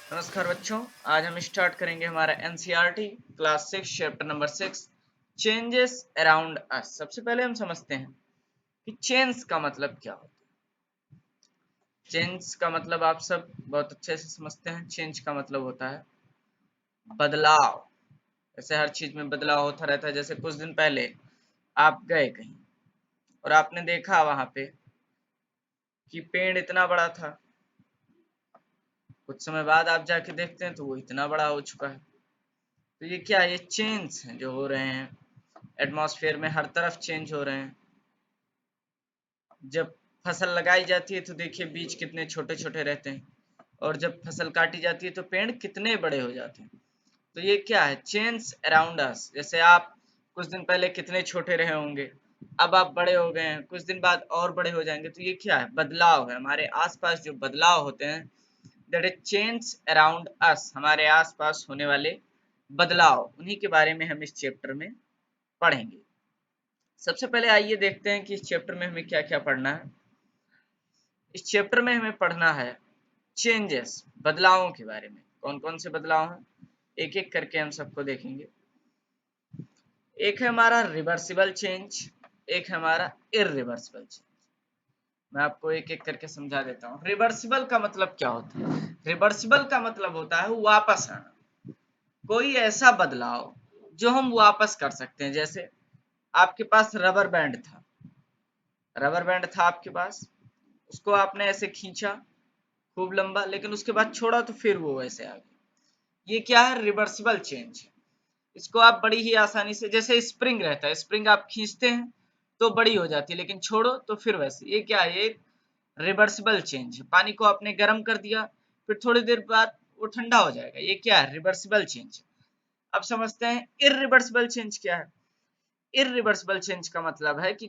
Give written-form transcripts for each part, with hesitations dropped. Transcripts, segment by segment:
नमस्कार बच्चों, आज हम स्टार्ट करेंगे हमारा NCERT class 6 chapter number 6 changes around us. सबसे पहले हम समझते हैं कि चेंज का मतलब क्या होता है। चेंज का मतलब आप सब बहुत अच्छे से समझते हैं। चेंज का मतलब होता है बदलाव। जैसे हर चीज में बदलाव होता रहता है। जैसे कुछ दिन पहले आप गए कहीं और आपने देखा वहां पे कि पेड़ इतना बड़ा था। कुछ समय बाद आप जाके देखते हैं तो वो इतना बड़ा हो चुका है। तो ये क्या है? ये चेंज हैं जो हो रहे हैं एटमॉस्फेयर में, हर तरफ चेंज हो रहे हैं। जब फसल लगाई जाती है तो देखिए बीज कितने छोटे छोटे रहते हैं, और जब फसल काटी जाती है तो पेड़ कितने बड़े हो जाते हैं। तो ये क्या है? Change around us. जैसे आप कुछ दिन पहले कितने छोटे रहे होंगे, अब आप बड़े हो गए हैं, कुछ दिन बाद और बड़े हो जाएंगे। तो ये क्या है? बदलाव है। हमारे आसपास जो बदलाव होते हैं, that is change around us. हमारे आसपास होने वाले बदलाव, उन्हीं के बारे में हम इस चैप्टर में पढ़ेंगे। सबसे पहले आइए देखते हैं कि इस चैप्टर में हमें क्या क्या पढ़ना है। इस चैप्टर में हमें पढ़ना है चेंजेस, बदलावों के बारे में। कौन कौन से बदलाव हैं, एक एक करके हम सबको देखेंगे। एक है हमारा रिवर्सिबल चेंज, एक है हमारा इरिवर्सिबल चेंज। मैं आपको एक एक करके समझा देता हूँ। रिवर्सिबल का मतलब क्या होता है? रिवर्सिबल का मतलब होता है वापस आना। कोई ऐसा बदलाव जो हम वापस कर सकते हैं। जैसे आपके पास रबर बैंड था, रबर बैंड था आपके पास, उसको आपने ऐसे खींचा खूब लंबा, लेकिन उसके बाद छोड़ा तो फिर वो वैसे आ गया। ये क्या है? रिवर्सिबल चेंज है। इसको आप बड़ी ही आसानी से, जैसे स्प्रिंग रहता है, स्प्रिंग आप खींचते हैं तो बड़ी हो जाती है, लेकिन छोड़ो तो फिर वैसे। ये क्या है? ये रिवर्सिबल चेंज है। पानी को आपने गर्म कर दिया, फिर थोड़ी देर बाद वो ठंडा हो जाएगा। ये क्या है? Reversible change. अब समझते हैं इरिवर्सिबल चेंज क्या है। इरिवर्सिबल चेंज का मतलब है कि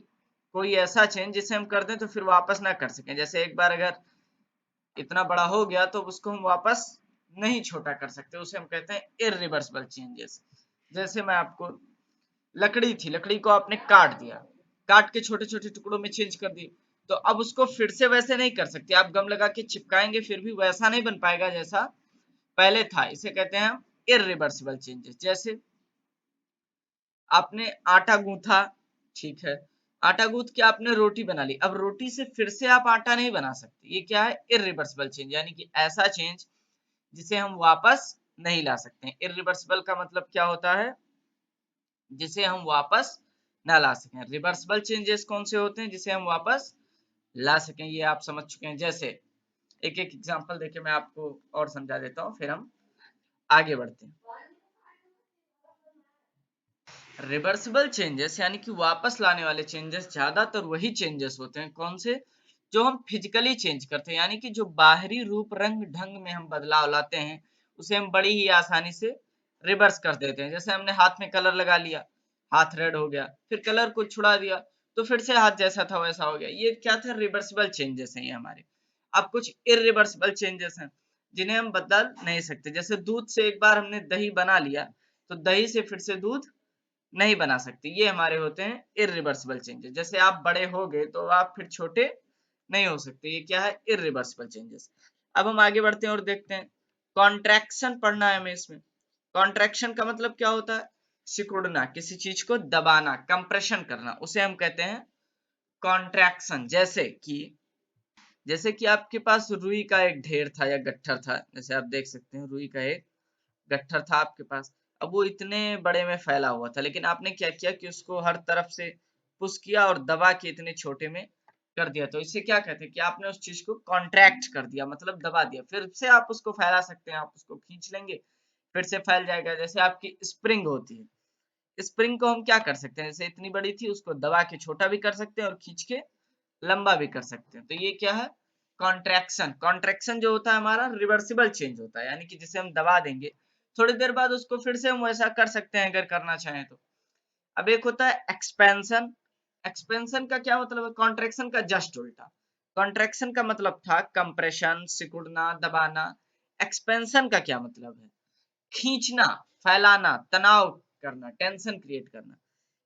कोई ऐसा चेंज जिसे हम कर दें तो फिर वापस ना कर सकें। जैसे एक बार अगर इतना बड़ा हो गया तो उसको हम वापस नहीं छोटा कर सकते, उसे हम कहते हैं इरिवर्सिबल चेंजेस। जैसे मैं आपको, लकड़ी थी, लकड़ी को आपने काट दिया, काट के छोटे छोटे टुकड़ों में चेंज कर दी, तो अब उसको फिर से वैसे नहीं कर सकते। आप गम लगा के चिपकाएंगे फिर भी वैसा नहीं बन पाएगा जैसा पहले था। इसे कहते हैं हम इरिवर्सिबल चेंजेस। जैसे आपने आटा गूंथा, ठीक है, आटा गूंथ के आपने रोटी बना ली, अब रोटी से फिर से आप आटा नहीं बना सकते। ये क्या है? इरिवर्सिबल चेंज, यानी कि ऐसा चेंज जिसे हम वापस नहीं ला सकते। इरिवर्सिबल का मतलब क्या होता है? जिसे हम वापस ना ला सकें। रिवर्सिबल चेंजेस कौन से होते हैं? जिसे हम वापस ला सकें। ये आप समझ चुके हैं। जैसे एक एक एग्जांपल देके मैं आपको और समझा देता हूँ, फिर हम आगे बढ़ते हैं। रिवर्सिबल चेंजेस यानी कि वापस लाने वाले चेंजेस ज्यादातर वही चेंजेस होते हैं, कौन से? जो हम फिजिकली चेंज करते हैं, यानी कि जो बाहरी रूप रंग ढंग में हम बदलाव लाते हैं, उसे हम बड़ी ही आसानी से रिवर्स कर देते हैं। जैसे हमने हाथ में कलर लगा लिया, हाथ रेड हो गया, फिर कलर को छुड़ा दिया तो फिर से हाथ जैसा था वैसा हो गया। ये क्या था? रिवर्सिबल चेंजेस हैं ये हमारे। अब कुछ इरिवर्सिबल चेंजेस हैं जिन्हें हम बदल नहीं सकते। जैसे दूध से एक बार हमने दही बना लिया, तो दही से फिर से दूध नहीं बना सकती। ये हमारे होते हैं इरिवर्सिबल चेंजेस। जैसे आप बड़े हो गए तो आप फिर छोटे नहीं हो सकते। ये क्या है? Irreversible changes. अब हम आगे बढ़ते हैं और देखते हैं। कॉन्ट्रैक्शन पढ़ना है हमें इसमें। कॉन्ट्रैक्शन का मतलब क्या होता है? सिकुड़ना, किसी चीज को दबाना, कंप्रेशन करना, उसे हम कहते हैं कॉन्ट्रैक्शन। जैसे कि आपके पास रुई का एक ढेर था या गट्ठर था, जैसे आप देख सकते हैं रुई का एक गट्ठर था आपके पास। अब वो इतने बड़े में फैला हुआ था, लेकिन आपने क्या किया कि उसको हर तरफ से पुश किया और दबा के इतने छोटे में कर दिया। तो इसे क्या कहते हैं कि आपने उस चीज को कॉन्ट्रैक्ट कर दिया, मतलब दबा दिया। फिर से आप उसको फैला सकते हैं, आप उसको खींच लेंगे फिर से फैल जाएगा। जैसे आपकी स्प्रिंग होती है, स्प्रिंग को हम क्या कर सकते हैं? जैसे इतनी बड़ी थी, उसको दबा के छोटा भी कर सकते हैं और खींच के लंबा भी कर सकते हैं। तो ये क्या है? कॉन्ट्रैक्शन। कॉन्ट्रैक्शन जो होता है हमारा रिवर्सिबल चेंज होता है, यानी कि जिसे हम दबा देंगे थोड़ी देर बाद उसको फिर से हम वैसा कर सकते हैं अगर करना चाहें तो। अब एक होता है एक्सपेंशन। एक्सपेंशन का क्या मतलब है? कॉन्ट्रैक्शन का जस्ट उल्टा। कॉन्ट्रैक्शन का मतलब था कंप्रेशन, सिकुड़ना, दबाना। एक्सपेंशन का क्या मतलब है? खींचना, फैलाना, तनाव करना, टेंशन क्रिएट करना।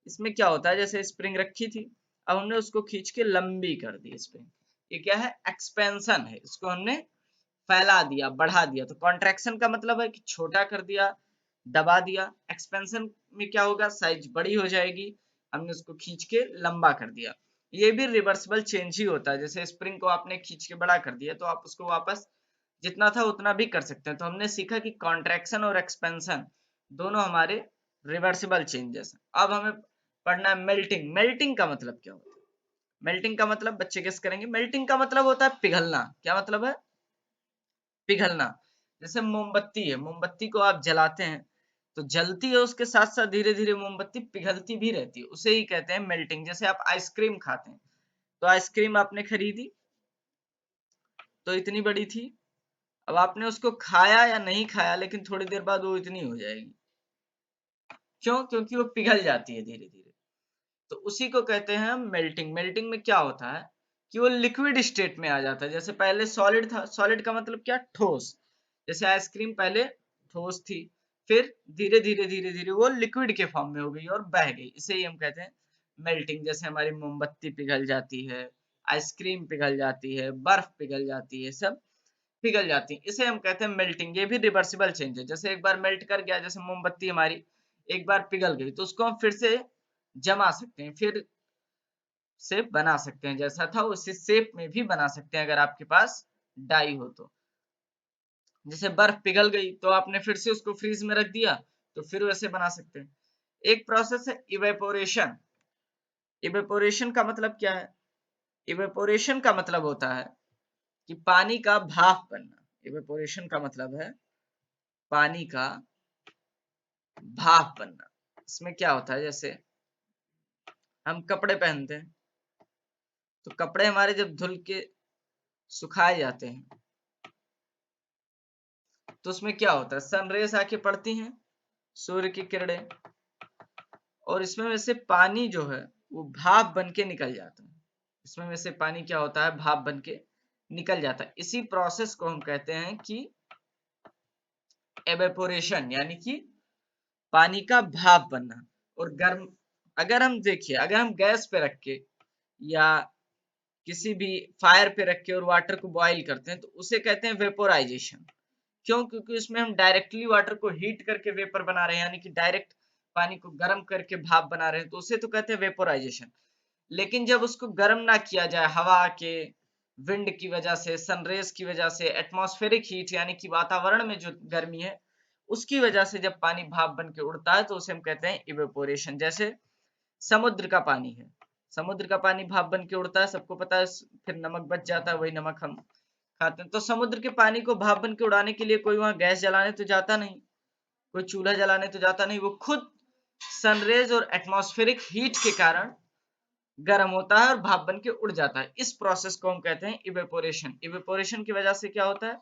इसमें क्या होता है? जैसे स्प्रिंग रखी थी, अब हमने उसको खींच के लंबी कर दी स्प्रिंग। ये क्या है? एक्सपेंशन है। इसको हमने फैला दिया, बढ़ा दिया। तो कॉन्ट्रैक्शन का मतलब है कि छोटा कर दिया, दबा दिया। एक्सपेंशन में क्या होगा, साइज बड़ी हो जाएगी, हमने उसको खींच के लंबा कर दिया। ये भी रिवर्सिबल चेंज ही होता है। जैसे स्प्रिंग को आपने खींच के बड़ा कर दिया तो आप उसको वापस जितना था उतना भी कर सकते हैं। तो हमने सीखा कि कॉन्ट्रैक्शन और एक्सपेंशन दोनों हमारे रिवर्सिबल चेंजेस हैं। अब हमें पढ़ना है मेल्टिंग। मेल्टिंग का मतलब क्या होता है? मेल्टिंग का मतलब बच्चे गेस करेंगे। मेल्टिंग का मतलब होता है पिघलना। क्या मतलब है? पिघलना। जैसे मोमबत्ती है, मोमबत्ती को आप जलाते हैं तो जलती है, उसके साथ साथ धीरे धीरे मोमबत्ती पिघलती भी रहती है, उसे ही कहते हैं मेल्टिंग। जैसे आप आइसक्रीम खाते हैं तो आइसक्रीम आपने खरीदी तो इतनी बड़ी थी, अब आपने उसको खाया या नहीं खाया, लेकिन थोड़ी देर बाद वो इतनी हो जाएगी। क्यों? क्योंकि वो पिघल जाती है धीरे धीरे। तो उसी को कहते हैं हम मेल्टिंग। मेल्टिंग में क्या होता है कि वो लिक्विड स्टेट में आ जाता है। जैसे पहले सॉलिड था, सॉलिड का मतलब क्या, ठोस। जैसे आइसक्रीम पहले ठोस थी, फिर धीरे धीरे धीरे धीरे वो लिक्विड के फॉर्म में हो गई और बह गई, इसे ही हम कहते हैं मेल्टिंग। जैसे हमारी मोमबत्ती पिघल जाती है, आइसक्रीम पिघल जाती है, बर्फ पिघल जाती है, सब पिघल जाती है, इसे हम कहते हैं मेल्टिंग। ये भी रिवर्सिबल चेंज है। जैसे एक बार मेल्ट कर गया, जैसे मोमबत्ती हमारी एक बार पिघल गई तो उसको हम फिर से जमा सकते हैं, फिर से बना सकते हैं, जैसा था उसी शेप में भी बना सकते हैं अगर आपके पास डाई हो तो। जैसे बर्फ पिघल गई तो आपने फिर से उसको फ्रीज में रख दिया तो फिर वैसे बना सकते हैं। एक प्रोसेस है इवेपोरेशन। इवेपोरेशन का मतलब क्या है? इवेपोरेशन का मतलब होता है कि पानी का भाप बनना। इवेपोरेशन का मतलब है पानी का भाप बनना। इसमें क्या होता है, जैसे हम कपड़े पहनते हैं तो कपड़े हमारे जब धुल के सुखाए जाते हैं तो उसमें क्या होता है, सनरेज आके पड़ती हैं, सूर्य की किरणें, और इसमें में से पानी जो है वो भाप बन के निकल जाता है। इसमें में से पानी क्या होता है, भाप बन के निकल जाता है। इसी प्रोसेस को हम कहते हैं कि एवेपोरेशन, यानी कि पानी का भाप बनना। और गर्म, अगर हम देखिए, अगर हम गैस पे रख के या किसी भी फायर पे रख के और वाटर को बॉईल करते हैं तो उसे कहते हैं वेपोराइजेशन। क्यों? क्योंकि उसमें हम डायरेक्टली वाटर को हीट करके वेपर बना रहे हैं, यानी कि डायरेक्ट पानी को गर्म करके भाप बना रहे हैं, तो उसे तो कहते हैं वेपोराइजेशन। लेकिन जब उसको गर्म ना किया जाए, हवा के, विंड की वजह से, सनरेज की वजह से, एटमॉस्फेरिक हीट यानी कि वातावरण में जो गर्मी है उसकी वजह से जब पानी भाप बन के उड़ता है तो उसे हम कहते हैं इवेपोरेशन। जैसे समुद्र का पानी है, समुद्र का पानी भाप बन के उड़ता है, सबको पता है, फिर नमक बच जाता है, वही नमक हम खाते हैं। तो समुद्र के पानी को भाप बन के उड़ाने के लिए कोई वहां गैस जलाने तो जाता नहीं, कोई चूल्हा जलाने तो जाता नहीं, वो खुद सनरेज और एटमॉस्फेरिक हीट के कारण गर्म होता है और भाप बन के उड़ जाता है। इस प्रोसेस को हम कहते हैं इवेपोरेशन। इवेपोरेशन की वजह से क्या होता है,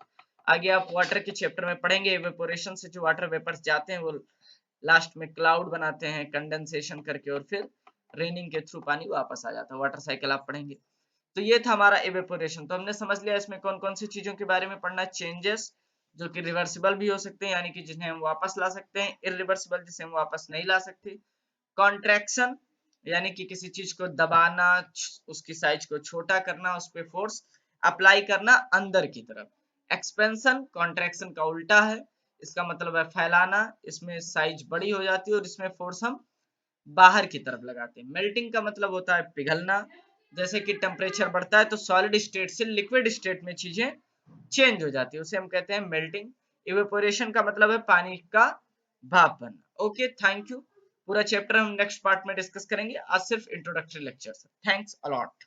आगे आप वाटर के चैप्टर में पढ़ेंगे। इवेपोरेशन से जो वाटर वेपर्स जाते हैं वो लास्ट में क्लाउड बनाते हैं कंडेंसेशन करके, और फिर रेनिंग के थ्रू पानी वापस आ जाता है। वाटर साइकिल आप पढ़ेंगे। तो ये था हमारा इवेपोरेशन। तो हमने समझ लिया इसमें कौन कौन सी चीजों के बारे में पढ़ना है। चेंजेस जो कि रिवर्सिबल भी हो सकते हैं, यानी कि जिन्हें हम वापस ला सकते हैं, इरिवर्सिबल जिसे हम वापस नहीं ला सकते। कॉन्ट्रैक्शन यानी कि किसी चीज को दबाना, उसकी साइज को छोटा करना, उस पर फोर्स अप्लाई करना अंदर की तरफ। एक्सपेंशन कॉन्ट्रैक्शन का उल्टा है, इसका मतलब है फैलाना, इसमें साइज बड़ी हो जाती है और इसमें फोर्स हम बाहर की तरफ लगाते हैं। मेल्टिंग का मतलब होता है पिघलना। जैसे कि टेम्परेचर बढ़ता है तो सॉलिड स्टेट से लिक्विड स्टेट में चीजें चेंज हो जाती है, उसे हम कहते हैं मेल्टिंग। इवेपोरेशन का मतलब है पानी का भाप बनना। Okay, thank you. पूरा चैप्टर हम नेक्स्ट पार्ट में डिस्कस करेंगे। आज सिर्फ इंट्रोडक्टरी लेक्चर। Thanks a lot.